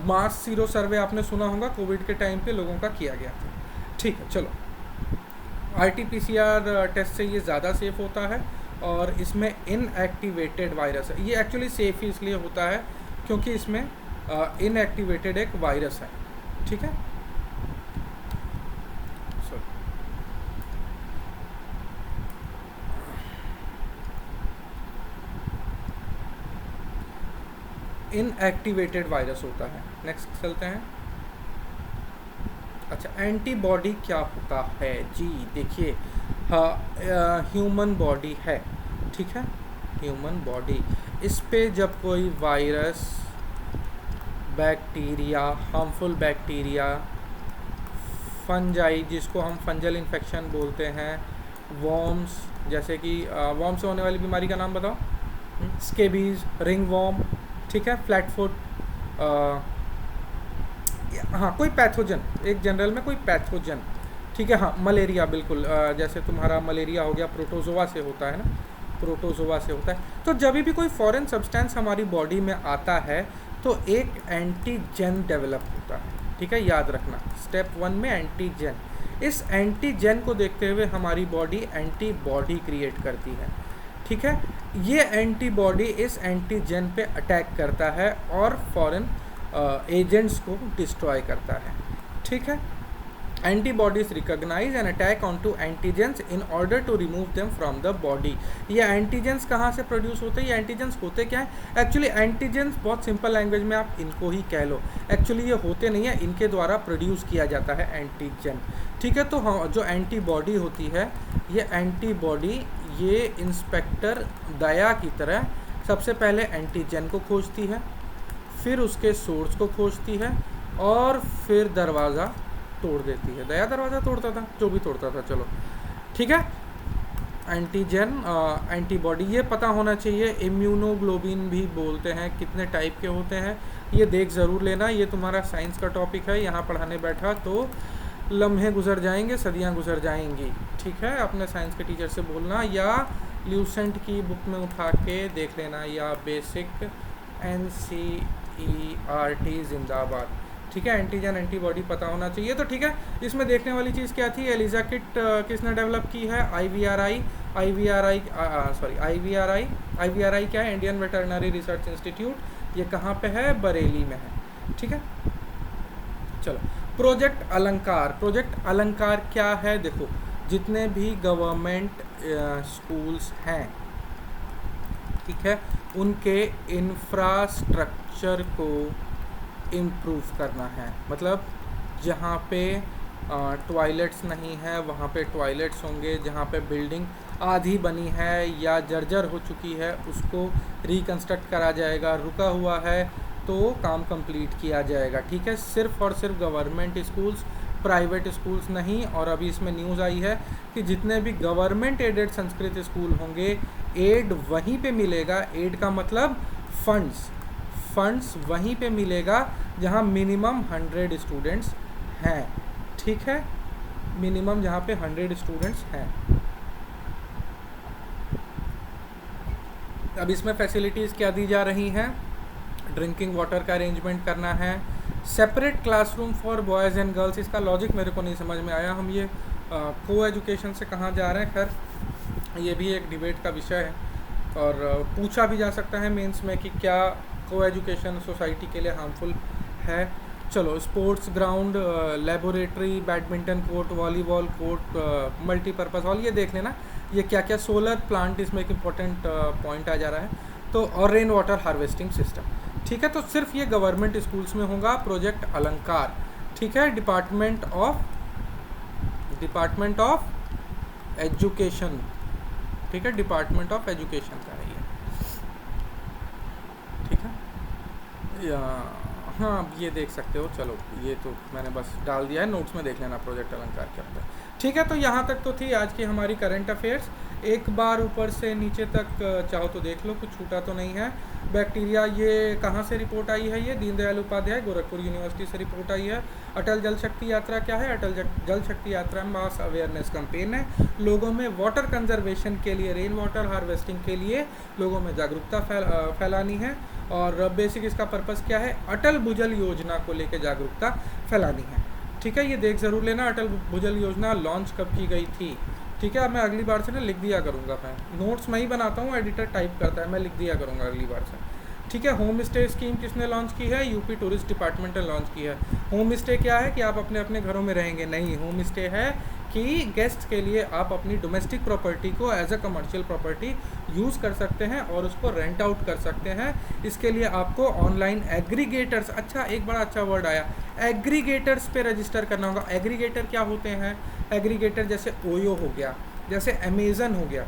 मास सीरो सर्वे आपने सुना होगा, कोविड के टाइम पे लोगों का किया गया था। ठीक है, चलो RT-PCR टेस्ट से ये ज़्यादा सेफ होता है, और इसमें इनएक्टिवेटेड वायरस है। ये एक्चुअली सेफ ही इसलिए होता है क्योंकि इसमें इनएक्टिवेटेड एक वायरस है। ठीक है, इनएक्टिवेटेड वायरस होता है। नेक्स्ट चलते हैं। अच्छा, एंटीबॉडी क्या होता है जी? देखिए, ह्यूमन बॉडी है। ठीक है, ह्यूमन बॉडी, इस पे जब कोई virus, bacteria, harmful bacteria, fungi जिसको हम फंजल इन्फेक्शन बोलते हैं, वॉर्म्स, जैसे कि वॉर्म से होने वाली बीमारी का नाम बताओ? Scabies, ringworm. ठीक है, फ्लैट फुट, हाँ कोई पैथोजन, एक जनरल में कोई पैथोजन। ठीक है, हाँ मलेरिया, बिल्कुल जैसे तुम्हारा मलेरिया हो गया, प्रोटोजोआ से होता है ना, प्रोटोजोआ से होता है। तो जब भी कोई फॉरेन सब्सटेंस हमारी बॉडी में आता है तो एक एंटीजन डेवलप होता है। ठीक है, याद रखना, स्टेप 1 में एंटीजन। इस एंटीजन को देखते हुए हमारी बॉडी एंटीबॉडी क्रिएट करती है। ठीक है, ये एंटीबॉडी इस एंटीजन पे अटैक करता है और फॉरेन एजेंट्स को डिस्ट्रॉय करता है। ठीक है, antibodies recognize and attack on to antigens in order to remove them from the body. ये एंटीजेंस कहाँ से प्रोड्यूस होते हैं? ये एंटीजेंस होते क्या है? एक्चुअली एंटीजेंस, बहुत सिंपल लैंग्वेज में आप इनको ही कह लो, एक्चुअली ये होते नहीं है, इनके द्वारा प्रोड्यूस किया जाता है एंटीजन। ठीक है, तो हाँ जो एंटीबॉडी होती है, ये एंटीबॉडी ये इंस्पेक्टर दया की तरह सबसे पहले एंटीजन को खोजती है, फिर उसके सोर्स को खोजती है, और फिर दरवाज़ा तोड़ देती है। दया दरवाज़ा तोड़ता था, जो भी तोड़ता था, चलो ठीक है। एंटीजन एंटीबॉडी ये पता होना चाहिए। इम्यूनोग्लोबिन भी बोलते हैं, कितने टाइप के होते हैं ये देख ज़रूर लेना। ये तुम्हारा साइंस का टॉपिक है, यहाँ पढ़ाने बैठा तो लम्हे गुजर जाएंगे, सदियाँ गुजर जाएंगी, ठीक है। अपने साइंस के टीचर से बोलना या ल्यूसेंट की बुक में उठा के देख लेना, या बेसिक NCERT जिंदाबाद, ठीक है। एंटीजन एंटीबॉडी पता होना चाहिए। तो ठीक है, इसमें देखने वाली चीज़ क्या थी, एलिजा किट किसने डेवलप की है, IVRI क्या है, इंडियन वेटरनरी रिसर्च इंस्टीट्यूट। ये कहाँ पे है, बरेली में है, ठीक है। चलो, प्रोजेक्ट अलंकार। प्रोजेक्ट अलंकार क्या है, देखो जितने भी गवर्नमेंट स्कूल्स हैं, ठीक है, उनके इंफ्रास्ट्रक्चर को इम्प्रूव करना है। मतलब जहाँ पे टॉयलेट्स नहीं है वहाँ पे टॉयलेट्स होंगे, जहाँ पे बिल्डिंग आधी बनी है या जर्जर हो चुकी है उसको रिकंस्ट्रक्ट करा जाएगा, रुका हुआ है तो काम कंप्लीट किया जाएगा, ठीक है। सिर्फ और सिर्फ गवर्नमेंट स्कूल्स, प्राइवेट स्कूल्स नहीं। और अभी इसमें न्यूज़ आई है कि जितने भी गवर्नमेंट एडेड संस्कृत स्कूल होंगे, एड वहीं पे मिलेगा। एड का मतलब फंड्स वहीं पे मिलेगा जहाँ मिनिमम 100 स्टूडेंट्स हैं, ठीक है। मिनिमम जहाँ पे 100 स्टूडेंट्स हैं। अब इसमें फैसिलिटीज़ क्या दी जा रही हैं, ड्रिंकिंग वाटर का अरेंजमेंट करना है, separate classroom for boys and girls. इसका लॉजिक मेरे को नहीं समझ में आया, हम ये को एजुकेशन से कहाँ जा रहे हैं। खैर ये भी एक डिबेट का विषय है और पूछा भी जा सकता है मेंस में कि क्या को एजुकेशन सोसाइटी के लिए हार्मफुल है। चलो, sports ground, laboratory, badminton court, volleyball court, multipurpose hall, ये देख लेना ये क्या क्या। सोलर प्लांट इसमें एक इम्पॉर्टेंट पॉइंट आ जा रहा है। तो और रेन वाटर हार्वेस्टिंग सिस्टम, ठीक है। तो सिर्फ ये गवर्नमेंट स्कूल्स में होगा प्रोजेक्ट अलंकार, ठीक है। डिपार्टमेंट ऑफ एजुकेशन, ठीक है, डिपार्टमेंट ऑफ एजुकेशन का है ये, ठीक है। या हाँ, ये देख सकते हो। चलो, ये तो मैंने बस डाल दिया है, नोट्स में देख लेना प्रोजेक्ट अलंकार क्या होता है, ठीक है। तो यहाँ तक तो थी आज की हमारी करंट अफेयर्स। एक बार ऊपर से नीचे तक चाहो तो देख लो, कुछ छूटा तो नहीं है। बैक्टीरिया, ये कहाँ से रिपोर्ट आई है, ये दीनदयाल उपाध्याय गोरखपुर यूनिवर्सिटी से रिपोर्ट आई है। अटल जल शक्ति यात्रा क्या है, अटल जल शक्ति यात्रा मास अवेयरनेस कैंपेन है। लोगों में वाटर कंजर्वेशन के लिए, रेन वाटर हार्वेस्टिंग के लिए लोगों में जागरूकता फैलानी है। और बेसिक इसका पर्पस क्या है, अटल भूजल योजना को लेकर जागरूकता फैलानी है, ठीक है। ये देख ज़रूर लेना, अटल भूजल योजना लॉन्च कब की गई थी, ठीक है। मैं अगली बार से ना लिख दिया करूँगा, मैं नोट्स में ही बनाता हूँ, एडिटर टाइप करता है, मैं लिख दिया करूँगा अगली बार से, ठीक है। होम स्टे स्कीम किसने लॉन्च की है, यूपी टूरिस्ट डिपार्टमेंट ने लॉन्च की है। होम स्टे क्या है कि आप अपने अपने घरों में रहेंगे, नहीं, होम स्टे है कि गेस्ट के लिए आप अपनी डोमेस्टिक प्रॉपर्टी को as a commercial property use कर सकते हैं और उसको रेंट आउट कर सकते हैं। इसके लिए आपको ऑनलाइन एग्रीगेटर्स, अच्छा एक बड़ा अच्छा वर्ड आया, एग्रीगेटर्स पे रजिस्टर करना होगा। एग्रीगेटर क्या होते हैं, एग्रीगेटर जैसे ओयो हो गया, जैसे अमेज़न हो गया।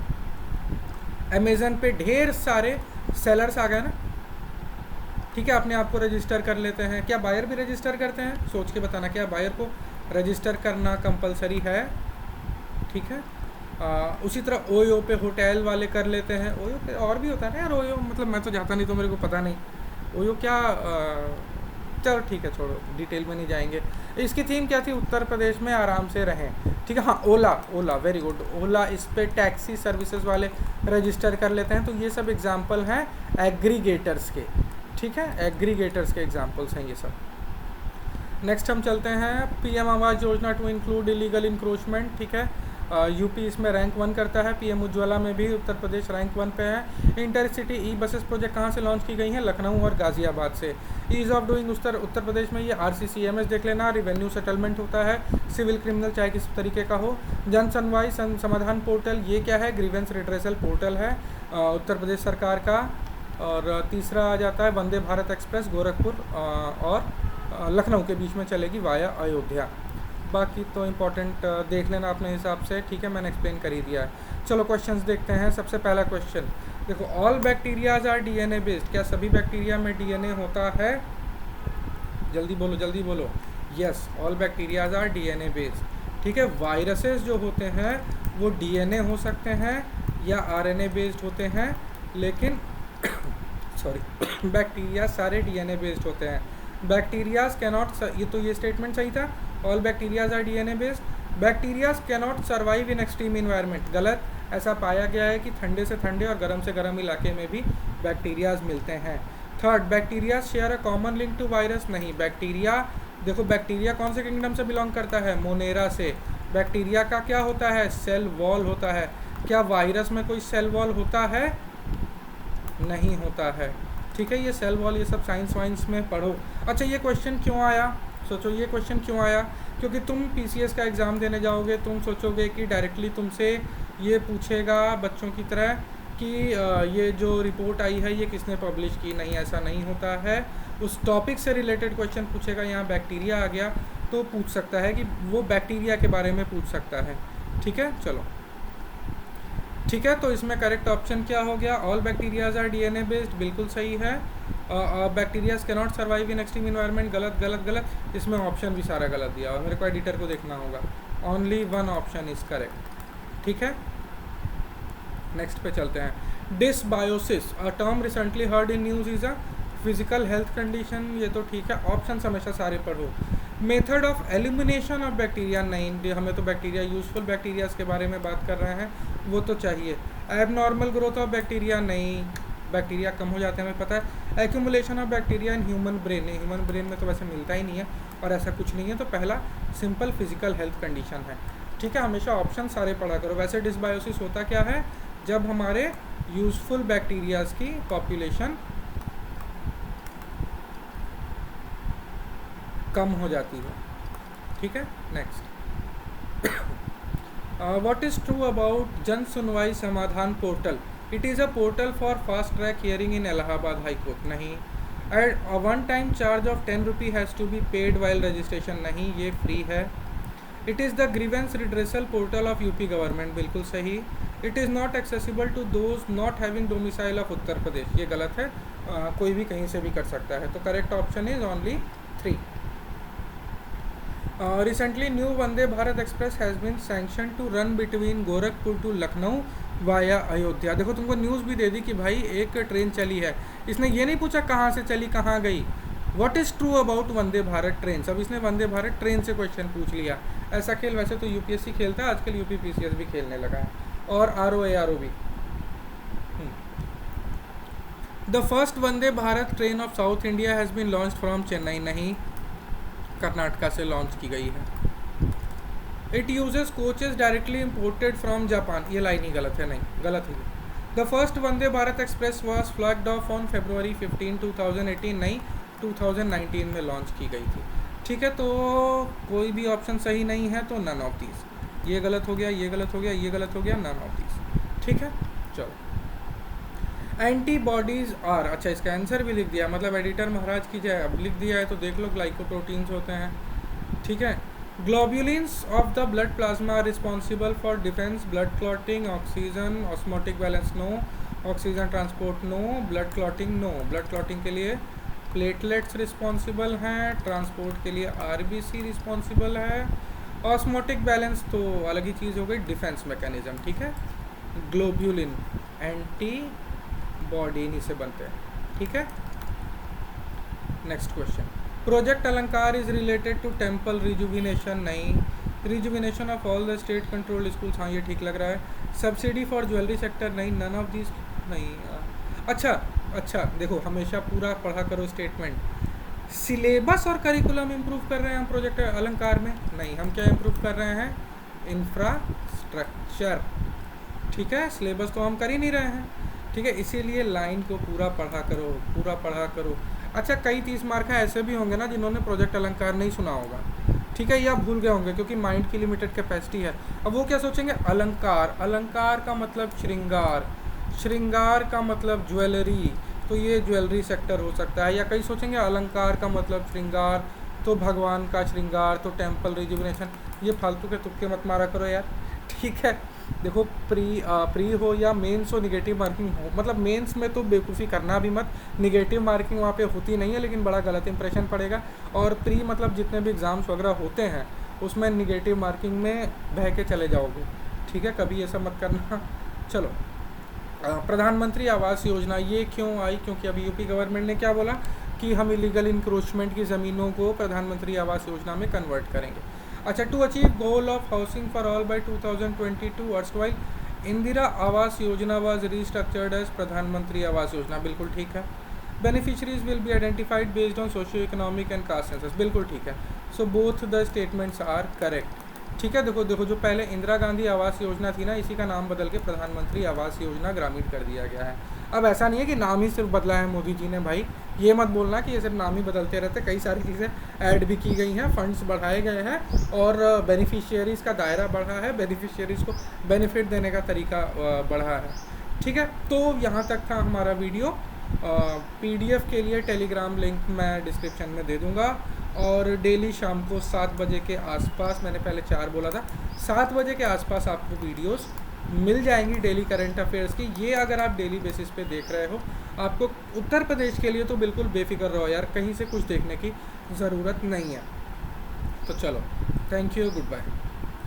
अमेज़न पे ढेर सारे सेलर्स आ गए ना, ठीक है। अपने आप को रजिस्टर कर लेते हैं। क्या बायर भी रजिस्टर करते हैं, सोच के बताना, क्या बायर को रजिस्टर करना कंपलसरी है, ठीक है। उसी तरह ओयो पे होटल वाले कर लेते हैं। ओयो पे और भी होता है ना यार, ओयो मतलब मैं तो जाता नहीं तो मेरे को पता नहीं ओयो क्या, चलो ठीक है, छोड़ो, डिटेल में नहीं जाएंगे। इसकी थीम क्या थी, उत्तर प्रदेश में आराम से रहें, ठीक है। हाँ, ओला वेरी गुड, ओला, इस पे टैक्सी सर्विसेज वाले रजिस्टर कर लेते हैं। तो ये सब एग्जाम्पल हैं एग्रीगेटर्स के, ठीक है, एग्रीगेटर्स के एग्जाम्पल्स हैं ये सब। नेक्स्ट हम चलते हैं PM Awas Yojana to include illegal encroachment, ठीक है। यूपी इसमें रैंक 1 करता है। पीएम उज्ज्वला में भी उत्तर प्रदेश रैंक 1 पे है। इंटरसिटी ई बसेस प्रोजेक्ट कहाँ से लॉन्च की गई हैं, लखनऊ और गाजियाबाद से। Ease of doing Uttar Pradesh में ये RCCMS देख लेना, रिवेन्यू सेटलमेंट होता है, सिविल क्रिमिनल चाहे किस तरीके का हो। जन सुनवाई समाधान पोर्टल, ये क्या है, ग्रीवेंस रिड्रेसल पोर्टल है उत्तर प्रदेश सरकार का। और तीसरा आ जाता है वंदे भारत एक्सप्रेस, गोरखपुर और लखनऊ के बीच में चलेगी वाया अयोध्या। बाकी तो इम्पोर्टेंट देख लेना अपने हिसाब से, ठीक है, मैंने एक्सप्लेन कर ही दिया है। चलो क्वेश्चंस देखते हैं। सबसे पहला क्वेश्चन देखो, all bacterias are DNA based, क्या सभी बैक्टीरिया में DNA होता है, जल्दी बोलो जल्दी बोलो। Yes, all bacterias are DNA based. ठीक है, वायरसेस जो होते हैं वो डीएनए हो सकते हैं या आरएनए बेस्ड होते हैं, लेकिन सॉरी बैक्टीरिया सारे डीएनए बेस्ड होते हैं। बैक्टीरियाज कैनॉट, ये स्टेटमेंट सही था, all bacterias are DNA based. Bacterias cannot survive in extreme environment, गलत। ऐसा पाया गया है कि ठंडे से ठंडे और गर्म से गर्म इलाके में भी बैक्टीरियाज मिलते हैं। Third, bacteria share a common link to virus, नहीं। बैक्टीरिया, देखो बैक्टीरिया कौन से किंगडम से बिलोंग करता है, मोनेरा से। बैक्टीरिया का क्या होता है, सेल वॉल होता है। क्या वायरस में कोई सेल वॉल होता है, नहीं होता है। ठीक है, ये सेल वॉल ये सब साइंस वाइंस में पढ़ो। अच्छा, ये क्वेश्चन क्यों आया, सोचो ये क्वेश्चन क्यों आया, क्योंकि तुम पीसीएस का एग्ज़ाम देने जाओगे, तुम सोचोगे कि डायरेक्टली तुमसे ये पूछेगा बच्चों की तरह कि ये जो रिपोर्ट आई है ये किसने पब्लिश की। नहीं, ऐसा नहीं होता है। उस टॉपिक से रिलेटेड क्वेश्चन पूछेगा। यहाँ बैक्टीरिया आ गया तो पूछ सकता है कि वो बैक्टीरिया के बारे में पूछ सकता है। ठीक है, चलो ठीक है, तो इसमें करेक्ट ऑप्शन क्या हो गया, all bacterias are DNA based, बिल्कुल सही है। Bacterias cannot survive in extreme environment, गलत गलत गलत। इसमें ऑप्शन भी सारा गलत दिया और मेरे को एडिटर को देखना होगा। Only one option is correct. ठीक है, नेक्स्ट पे चलते हैं। Dysbiosis, a term recently heard in news, is a physical health condition, ये तो ठीक है। ऑप्शन हमेशा सारे पढ़ो। Method of elimination of bacteria, नहीं, हमें तो बैक्टीरिया यूजफुल बैक्टीरियाज के बारे में बात कर रहे हैं, वो तो चाहिए। एबनॉर्मल ग्रोथ ऑफ बैक्टीरिया, नहीं, बैक्टीरिया कम हो जाते हैं हमें पता है। Accumulation of bacteria in human brain, नहीं, ह्यूमन ब्रेन में तो वैसे मिलता ही नहीं है और ऐसा कुछ नहीं है, तो पहला सिंपल फिजिकल हेल्थ कंडीशन है। ठीक है, हमेशा ऑप्शन सारे पढ़ा करो। वैसे डिसबायोसिस होता क्या है, जब हमारे यूजफुल बैक्टीरियाज की पॉपुलेशन कम हो जाती है। ठीक है, next. What is true about Jan Sunwai Samadhan portal, it is a portal for fast track hearing in Allahabad high court, नहीं। At one time charge of 10 rupee has to be paid while registration, नहीं, ये फ्री है। It is the grievance redressal portal of UP government, बिल्कुल सही। It is not accessible to those not having domicile of Uttar Pradesh, ये गलत है। कोई भी कहीं से भी कर सकता है, तो correct option is only 3। Recently, new Vande Bharat Express has been sanctioned to run between Gorakhpur to Lucknow via Ayodhya. देखो तुमको न्यूज़ भी दे दी कि भाई एक ट्रेन चली है, इसने ये नहीं पूछा कहाँ से चली कहाँ गई। What is true about Vande Bharat train, अब इसने वंदे भारत ट्रेन से क्वेश्चन पूछ लिया। ऐसा खेल वैसे तो यूपीएससी खेलता है, आजकल यूपी पीसीएस भी खेलने लगा है, और आरओ भी। The first Vande Bharat train of South India has been launched from Chennai, नहीं, कर्नाटका से लॉन्च की गई है। It uses coaches directly imported from Japan, ये लाइन ही गलत है, नहीं, गलत है। The first Vande Bharat express was flagged off on February 15, 2018, नहीं, 2019 में लॉन्च की गई थी। ठीक है, तो कोई भी ऑप्शन सही नहीं है, तो नन ऑफ दीज, ये गलत हो गया, ये गलत हो गया, ये गलत हो गया, नन ऑफ दीज। ठीक है, चलो। एंटीबॉडीज़ आर, अच्छा इसका आंसर भी लिख दिया, मतलब एडिटर महाराज की जाए, अब लिख दिया है तो देख लो, ग्लाइकोप्रोटीन्स होते हैं। ठीक है, globulins of the blood plasma are responsible for defence, blood clotting, oxygen, osmotic balance no, oxygen transport no, blood clotting no. Blood clotting के लिए प्लेटलेट्स रिस्पॉन्सिबल हैं, ट्रांसपोर्ट के लिए आरबीसी रिस्पॉन्सिबल है, ऑस्मोटिक बैलेंस तो अलग ही चीज़ हो गई, डिफेंस मैकेनिज्म। ठीक है, ग्लोब्यूलिन एंटी बॉडी इन्हीं से बनते हैं। ठीक है, next question. Project Alankar is related to temple rejuvenation, नहीं, rejuvenation of all the state controlled schools, हाँ ये ठीक लग रहा है। सब्सिडी फॉर ज्वेलरी सेक्टर, नहीं, नन ऑफ दिस, नहीं। अच्छा देखो, हमेशा पूरा पढ़ा करो स्टेटमेंट। सिलेबस और करिकुलम इम्प्रूव कर रहे हैं हम प्रोजेक्ट अलंकार में, नहीं, हम क्या इम्प्रूव कर रहे हैं, इंफ्रास्ट्रक्चर। ठीक है, सिलेबस तो हम कर ही नहीं रहे हैं। ठीक है, इसीलिए लाइन को पूरा पढ़ा करो, पूरा पढ़ा करो। अच्छा, कई 30 मार्क ऐसे भी होंगे ना जिन्होंने प्रोजेक्ट अलंकार नहीं सुना होगा। ठीक है, या भूल गए होंगे क्योंकि माइंड की लिमिटेड कैपेसिटी है। अब वो क्या सोचेंगे, अलंकार, अलंकार का मतलब श्रृंगार, श्रृंगार का मतलब ज्वेलरी, तो ये ज्वेलरी सेक्टर हो सकता है। या कई सोचेंगे अलंकार का मतलब श्रृंगार, तो भगवान का श्रृंगार, तो टेम्पल रिजुविनेशन। ये फालतू के तुक्के मत मारा करो यार। ठीक है, देखो प्री हो या मेंस हो, निगेटिव मार्किंग हो, मतलब मेंस में तो बेवकूफ़ी करना भी मत, निगेटिव मार्किंग वहाँ पे होती नहीं है, लेकिन बड़ा गलत इंप्रेशन पड़ेगा। और प्री मतलब जितने भी एग्ज़ाम्स वगैरह होते हैं उसमें निगेटिव मार्किंग में बह के चले जाओगे, ठीक है, कभी ऐसा मत करना। चलो, प्रधानमंत्री आवास योजना ये क्यों आई? क्योंकि अभी यूपी गवर्नमेंट ने क्या बोला कि हम इलीगल इंक्रोचमेंट की ज़मीनों को प्रधानमंत्री आवास योजना में कन्वर्ट करेंगे। अच्छा, to achieve goal of housing for all by 2022 erstwhile Indira Awas Yojana was restructured as प्रधानमंत्री आवास योजना, बिल्कुल ठीक है। Beneficiaries will be identified based on socio economic and caste census, बिल्कुल ठीक है। So both the statements are correct, ठीक है। देखो देखो, जो पहले इंदिरा गांधी आवास योजना थी ना, इसी का नाम बदल के प्रधानमंत्री आवास योजना ग्रामीण कर दिया गया है। अब ऐसा नहीं है कि नाम ही सिर्फ बदला है मोदी जी ने, भाई ये मत बोलना कि ये सिर्फ नाम ही बदलते रहते, कई सारी चीज़ें ऐड भी की गई हैं, फंड्स बढ़ाए गए हैं और बेनिफिशियरीज़ का दायरा बढ़ा है, बेनिफिशियरीज़ को बेनिफिट देने का तरीका बढ़ा है, ठीक है। तो यहाँ तक था हमारा वीडियो। PDF के लिए टेलीग्राम लिंक मैं डिस्क्रिप्शन में दे दूँगा, और डेली शाम को 7 बजे के आसपास, मैंने पहले 4 बोला था, 7 बजे के आसपास आपको वीडियोस मिल जाएंगी डेली करंट अफेयर्स की। ये अगर आप डेली बेसिस पे देख रहे हो, आपको उत्तर प्रदेश के लिए तो बिल्कुल बेफिक्र रहो यार, कहीं से कुछ देखने की ज़रूरत नहीं है। तो चलो, थैंक यू, गुड बाय।